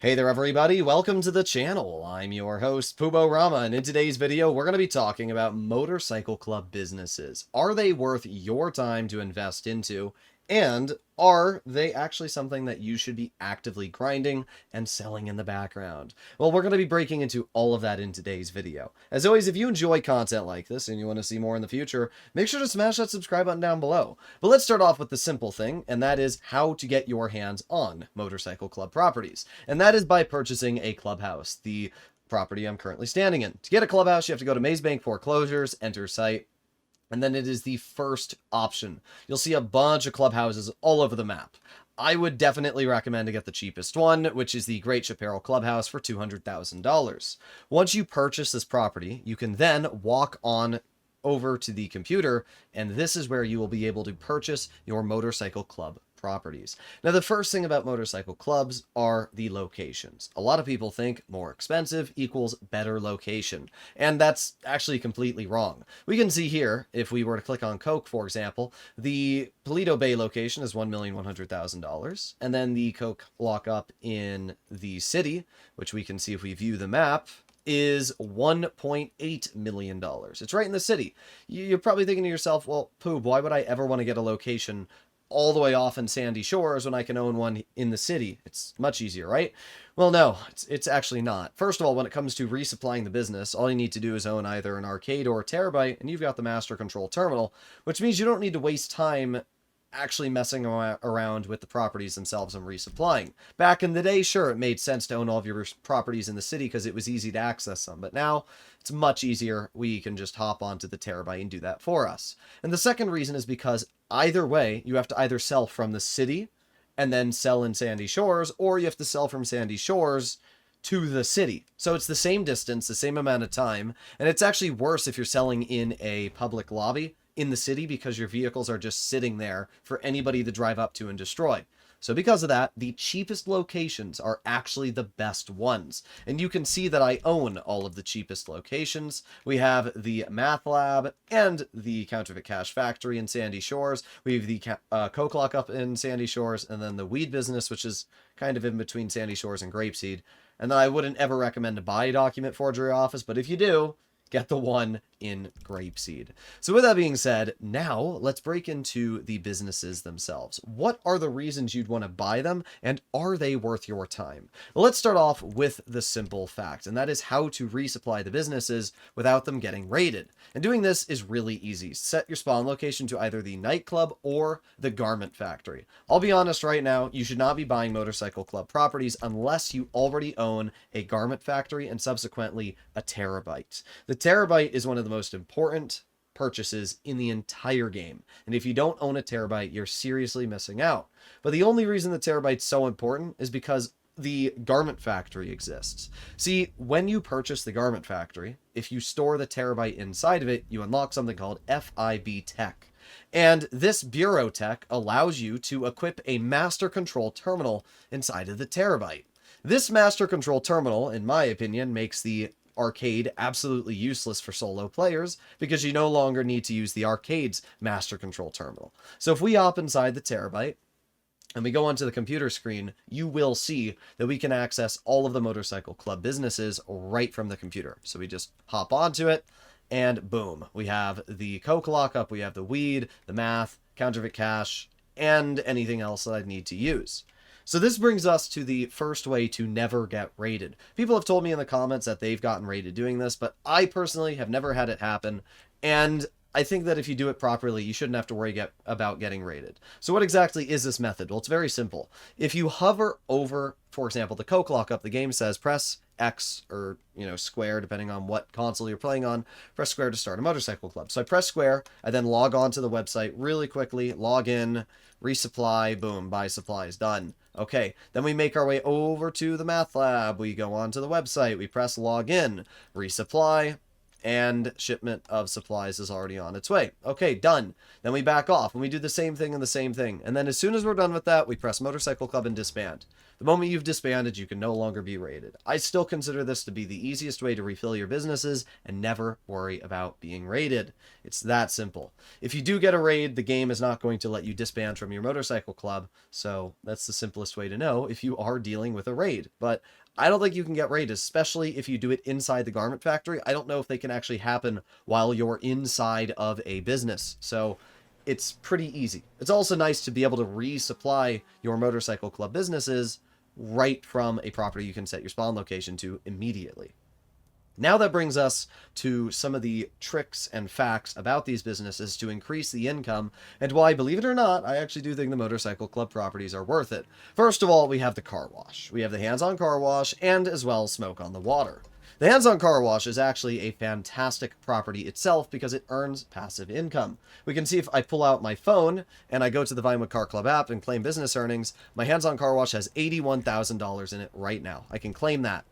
Hey there everybody, welcome to the channel. I'm your host, Pubo Rama, and in today's video, we're going to be talking about motorcycle club businesses. Are they worth your time to invest into? And are they actually something that you should be actively grinding and selling in the background? Well, we're going to be breaking into all of that in today's video. As always, if you enjoy content like this and you want to see more in the future, make sure to smash that subscribe button down below. But let's start off with the simple thing, and that is how to get your hands on motorcycle club properties. And that is by purchasing a clubhouse, the property I'm currently standing in. To get a clubhouse, you have to go to Maze Bank Foreclosures, enter site, and then it is the first option. You'll see a bunch of clubhouses all over the map. I would definitely recommend to get the cheapest one, which is the Great Chaparral Clubhouse for $200,000. Once you purchase this property, you can then walk on over to the computer, and this is where you will be able to purchase your motorcycle club properties. Now, the first thing about motorcycle clubs are the locations. A lot of people think more expensive equals better location, and that's actually completely wrong. We can see here, if we were to click on Coke, for example, the Paleto Bay location is $1,100,000, and then the Coke lockup in the city, which we can see if we view the map, is $1.8 million. It's right in the city. You're probably thinking to yourself, well, Poob, why would I ever want to get a location all the way off in Sandy Shores when I can own one in the city? It's much easier, right? Well, no, it's actually not. First of all, when it comes to resupplying the business, all you need to do is own either an arcade or a terabyte, and you've got the master control terminal, which means you don't need to waste time actually messing around with the properties themselves and resupplying. Back in the day, sure, it made sense to own all of your properties in the city because it was easy to access them, but now it's much easier. We can just hop onto the terabyte and do that for us. And the second reason is because either way, you have to either sell from the city and then sell in Sandy Shores, or you have to sell from Sandy Shores to the city. So it's the same distance, the same amount of time, and it's actually worse if you're selling in a public lobby in the city because your vehicles are just sitting there for anybody to drive up to and destroy. So because of that, the cheapest locations are actually the best ones. And you can see that I own all of the cheapest locations. We have the Math Lab and the Counterfeit Cash Factory in Sandy Shores. We have the Coke Lockup in Sandy Shores, and then the weed business, which is kind of in between Sandy Shores and Grapeseed. And then I wouldn't ever recommend to buy a document forgery office, but if you do, get the one in Grapeseed. So with that being said, now let's break into the businesses themselves. What are the reasons you'd want to buy them, and are they worth your time? Well, let's start off with the simple fact, and that is how to resupply the businesses without them getting raided. And doing this is really easy. Set your spawn location to either the nightclub or the garment factory. I'll be honest right now, you should not be buying motorcycle club properties unless you already own a garment factory and subsequently a terabyte. The terabyte is one of the most important purchases in the entire game. And if you don't own a terabyte, you're seriously missing out. But the only reason the terabyte's so important is because the garment factory exists. See, when you purchase the garment factory, if you store the terabyte inside of it, you unlock something called FIB Tech. And this Bureau Tech allows you to equip a master control terminal inside of the terabyte. This master control terminal, in my opinion, makes the arcade absolutely useless for solo players because you no longer need to use the arcade's master control terminal. So if we hop inside the terabyte and we go onto the computer screen, you will see that we can access all of the motorcycle club businesses right from the computer. So we just hop onto it and boom, we have the Coke lockup, we have the weed, the math, counterfeit cash, and anything else that I need to use. So this brings us to the first way to never get raided. People have told me in the comments that they've gotten raided doing this, but I personally have never had it happen, and I think that if you do it properly, you shouldn't have to worry about getting raided. So what exactly is this method? Well, it's very simple. If you hover over, for example, the Coke lockup, the game says press X or, square, depending on what console you're playing on, press square to start a motorcycle club. So I press square, I then log on to the website really quickly, log in, resupply, boom, buy supplies, done. Okay, then we make our way over to the Math Lab, we go on to the website, we press login, resupply, and shipment of supplies is already on its way. Okay, done. Then we back off, and we do the same thing and the same thing. And then as soon as we're done with that, we press Motorcycle Club and disband. The The moment you've disbanded, you can no longer be raided. I still consider this to be the easiest way to refill your businesses and never worry about being raided. It's that simple. If you do get a raid, the game is not going to let you disband from your motorcycle club, so that's the simplest way to know if you are dealing with a raid. But I don't think you can get raided, especially if you do it inside the garment factory. I don't know if they can actually happen while you're inside of a business. So it's pretty easy. It's also nice to be able to resupply your motorcycle club businesses right from a property you can set your spawn location to immediately. Now that brings us to some of the tricks and facts about these businesses to increase the income, and why, believe it or not, I actually do think the motorcycle club properties are worth it. First of all, we have the car wash. We have the hands-on car wash, and as well Smoke on the Water. The hands-on car wash is actually a fantastic property itself because it earns passive income. We can see if I pull out my phone and I go to the Vinewood Car Club app and claim business earnings, my hands-on car wash has $81,000 in it right now. I can claim that.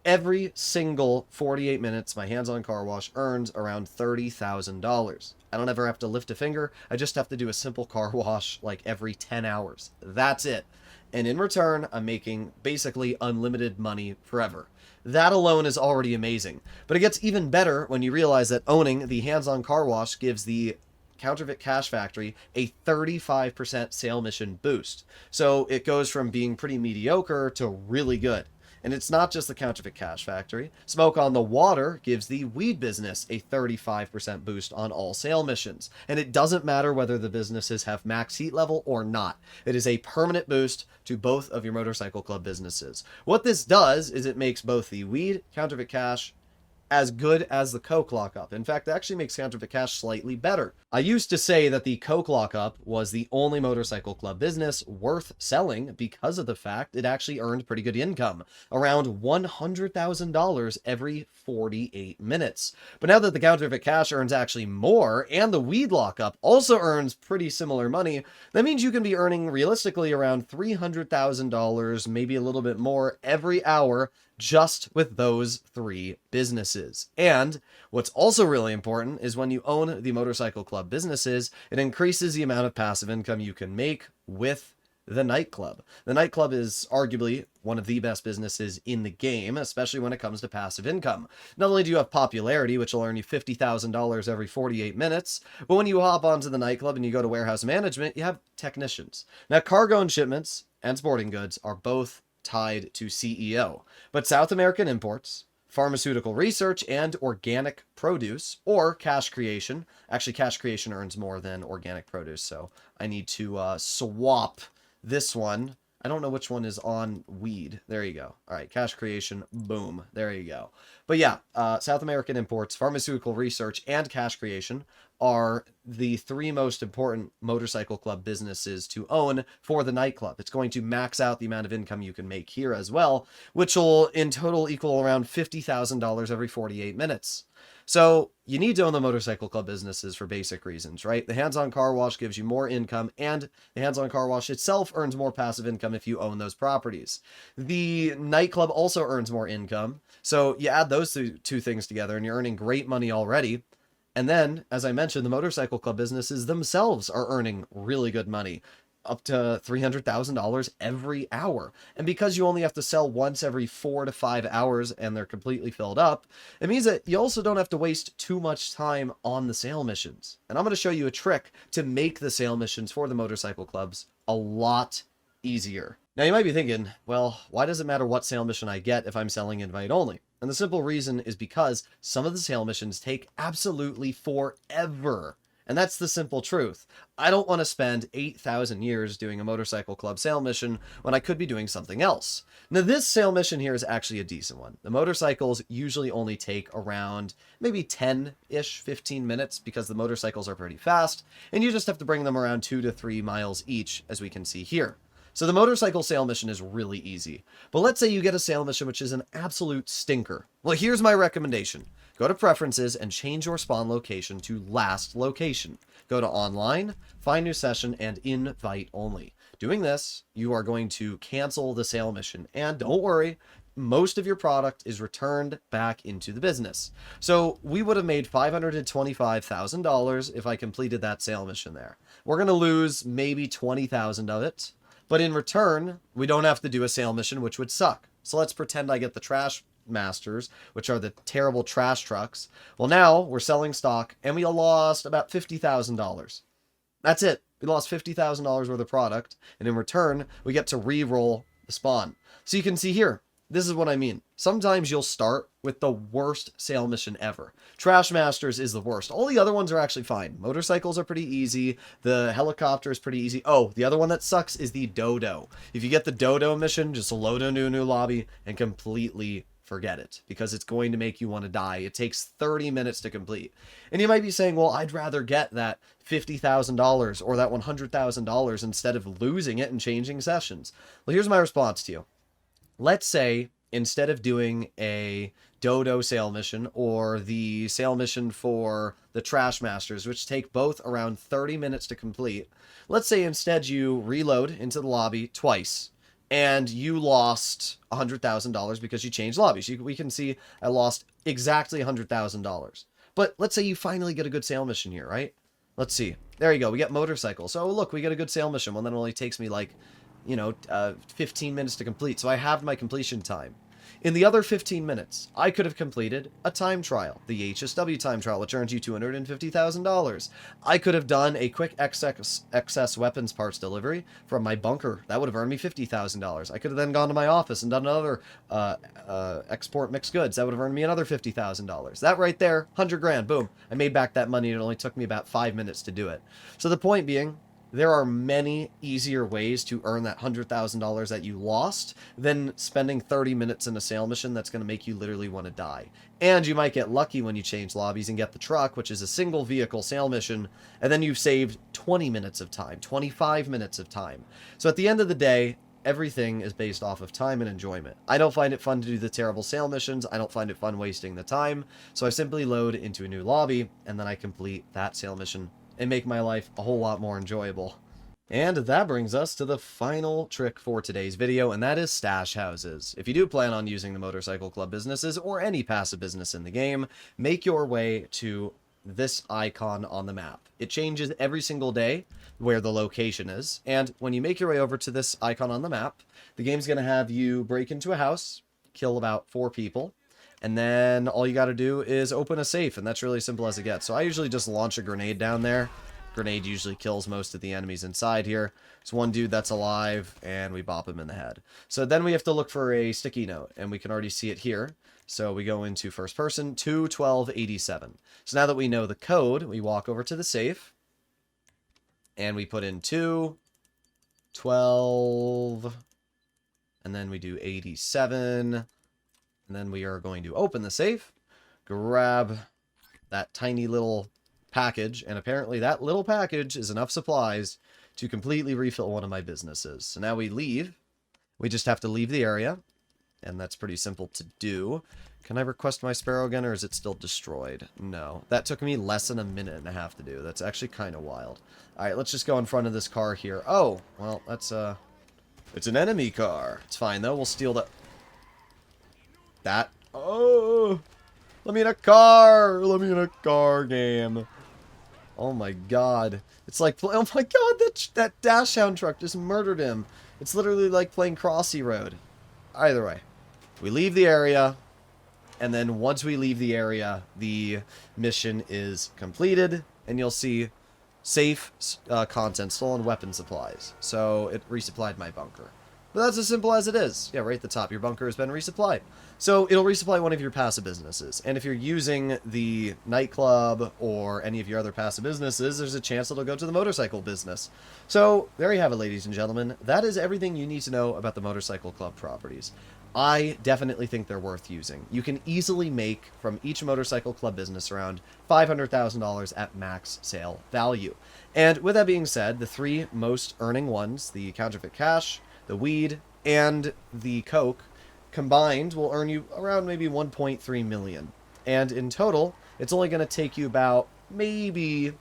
Every single 48 minutes, my hands-on car wash earns around $30,000. I don't ever have to lift a finger. I just have to do a simple car wash like every 10 hours. That's it. And in return, I'm making basically unlimited money forever. That alone is already amazing. But it gets even better when you realize that owning the hands-on car wash gives the Counterfeit Cash Factory a 35% sale mission boost. So it goes from being pretty mediocre to really good. And it's not just the Counterfeit Cash Factory. Smoke on the Water gives the weed business a 35% boost on all sale missions. And it doesn't matter whether the businesses have max heat level or not. It is a permanent boost to both of your motorcycle club businesses. What this does is it makes both the weed, Counterfeit Cash, as good as the Coke lockup. In fact, it actually makes Counterfeit Cash slightly better. I used to say that the Coke lockup was the only motorcycle club business worth selling because of the fact it actually earned pretty good income, around $100,000 every 48 minutes. But now that the Counterfeit Cash earns actually more, and the weed lockup also earns pretty similar money, that means you can be earning realistically around $300,000, maybe a little bit more every hour, just with those three businesses. And what's also really important is when you own the motorcycle club businesses, it increases the amount of passive income you can make with the nightclub. The nightclub is arguably one of the best businesses in the game, especially when it comes to passive income. Not only do you have popularity, which will earn you $50,000 every 48 minutes, but when you hop onto the nightclub and you go to warehouse management, you have technicians. Now, cargo and shipments and sporting goods are both tied to CEO, but South American imports, pharmaceutical research, and organic produce, or cash creation. Actually, cash creation earns more than organic produce, so I need to swap this one. I don't know which one is on weed. There you go. All right, cash creation, boom, there you go. But yeah, South American imports, pharmaceutical research, and cash creation are the three most important motorcycle club businesses to own for the nightclub. It's going to max out the amount of income you can make here as well, which will in total equal around $50,000 every 48 minutes. So you need to own the motorcycle club businesses for basic reasons, right? The hands-on car wash gives you more income, and the hands-on car wash itself earns more passive income if you own those properties. The nightclub also earns more income. So you add those two things together and you're earning great money already. And then, as I mentioned, the motorcycle club businesses themselves are earning really good money, up to $300,000 every hour. And because you only have to sell once every 4 to 5 hours and they're completely filled up, it means that you also don't have to waste too much time on the sale missions. And I'm going to show you a trick to make the sale missions for the motorcycle clubs a lot easier. Now you might be thinking, well, why does it matter what sale mission I get if I'm selling invite only? And the simple reason is because some of the sale missions take absolutely forever. And that's the simple truth. I don't want to spend 8,000 years doing a motorcycle club sale mission when I could be doing something else. Now, this sale mission here is actually a decent one. The motorcycles usually only take around maybe 10-ish, 15 minutes because the motorcycles are pretty fast, and you just have to bring them around 2 to 3 miles each, as we can see here. So the motorcycle sale mission is really easy. But let's say you get a sale mission which is an absolute stinker. Well, here's my recommendation. Go to Preferences and change your spawn location to Last Location. Go to Online, Find New Session, and Invite Only. Doing this, you are going to cancel the sale mission. And don't worry, most of your product is returned back into the business. So we would have made $525,000 if I completed that sale mission there. We're going to lose maybe $20,000 of it. But in return, we don't have to do a sale mission, which would suck. So let's pretend I get the Trash Masters, which are the terrible trash trucks. Well, now we're selling stock, and we lost about $50,000. That's it. We lost $50,000 worth of product, and in return, we get to re-roll the spawn. So you can see here, this is what I mean. Sometimes you'll start with the worst sale mission ever. Trash Masters is the worst. All the other ones are actually fine. Motorcycles are pretty easy. The helicopter is pretty easy. Oh, the other one that sucks is the Dodo. If you get the Dodo mission, just load into a new lobby and completely forget it, because it's going to make you want to die. It takes 30 minutes to complete. And you might be saying, well, I'd rather get that $50,000 or that $100,000 instead of losing it and changing sessions. Well, here's my response to you. Let's say instead of doing a Dodo sale mission or the sale mission for the Trash Masters, which take both around 30 minutes to complete, let's say instead you reload into the lobby twice and you lost $100,000 because you changed lobbies. We can see I lost exactly $100,000. But let's say you finally get a good sale mission here, right? Let's see. There you go. We get motorcycles. So look, we get a good sale mission. One that only takes me like, 15 minutes to complete. So I halved my completion time. In the other 15 minutes, I could have completed a time trial, the HSW time trial, which earns you $250,000. I could have done a quick excess weapons parts delivery from my bunker. That would have earned me $50,000. I could have then gone to my office and done another export mixed goods. That would have earned me another $50,000. That right there, 100 grand, boom. I made back that money. It only took me about 5 minutes to do it. So the point being, there are many easier ways to earn that $100,000 that you lost than spending 30 minutes in a sale mission that's going to make you literally want to die. And you might get lucky when you change lobbies and get the truck, which is a single vehicle sale mission, and then you've saved 20 minutes of time, 25 minutes of time. So at the end of the day, everything is based off of time and enjoyment. I don't find it fun to do the terrible sale missions. I don't find it fun wasting the time. So I simply load into a new lobby, and then I complete that sale mission and make my life a whole lot more enjoyable. And that brings us to the final trick for today's video, and that is stash houses. If you do plan on using the Motorcycle Club businesses or any passive business in the game, make your way to this icon on the map. It changes every single day where the location is, and when you make your way over to this icon on the map, the game's going to have you break into a house, kill about 4 people, and then all you got to do is open a safe, and that's really simple as it gets. So I usually just launch a grenade down there. Grenade usually kills most of the enemies inside here. It's one dude that's alive, and we bop him in the head. So then we have to look for a sticky note, and we can already see it here. So we go into first person, 21287. So now that we know the code, we walk over to the safe, and we put in 212, and then we do 87. And then we are going to open the safe, grab that tiny little package, and apparently that little package is enough supplies to completely refill one of my businesses. So now we leave. We just have to leave the area, and that's pretty simple to do. Can I request my Sparrow again, or is it still destroyed? No. That took me less than a minute and a half to do. That's actually kind of wild. Alright, let's just go in front of this car here. Oh, well, that's, it's an enemy car. It's fine, though. We'll steal that. Oh, let me in a car. Let me in a car game. Oh my god. It's like, oh my god, that Dashhound truck just murdered him. It's literally like playing Crossy Road. Either way, we leave the area, and then once we leave the area, the mission is completed, and you'll see safe content, stolen weapon supplies. So it resupplied my bunker. But that's as simple as it is. Yeah, right at the top, your bunker has been resupplied. So it'll resupply one of your passive businesses. And if you're using the nightclub or any of your other passive businesses, there's a chance it'll go to the motorcycle business. So there you have it, ladies and gentlemen. That is everything you need to know about the Motorcycle Club properties. I definitely think they're worth using. You can easily make from each Motorcycle Club business around $500,000 at max sale value. And with that being said, the 3 most earning ones, the counterfeit cash, the weed, and the coke, combined will earn you around maybe 1.3 million. And in total, it's only going to take you about maybe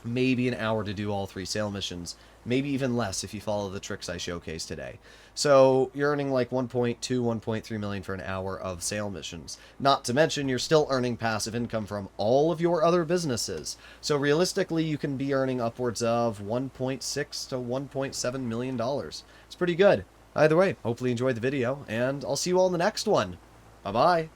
an hour to do all 3 sale missions maybe even less if you follow the tricks I showcased today. So you're earning like 1.2, 1.3 million for an hour of sale missions. Not to mention you're still earning passive income from all of your other businesses. So realistically, you can be earning upwards of 1.6 to 1.7 million dollars. It's pretty good. Either way, hopefully you enjoyed the video, and I'll see you all in the next one. Bye-bye.